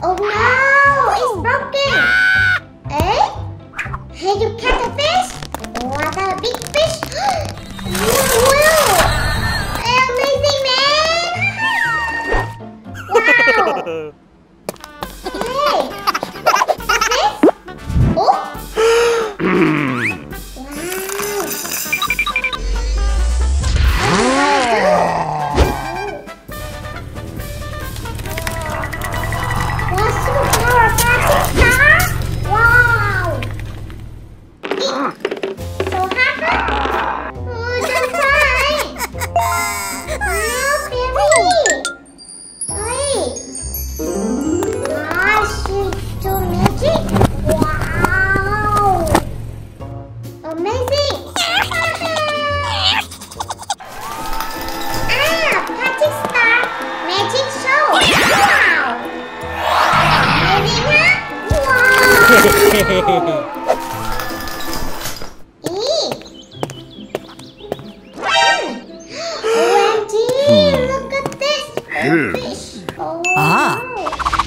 Oh no, it's broken. Eh? Hey, you catch a fish? What a big fish. Wow. Amazing, man. Wow. Hey. This? Oh. OMG, look at this fish. Oh, wow.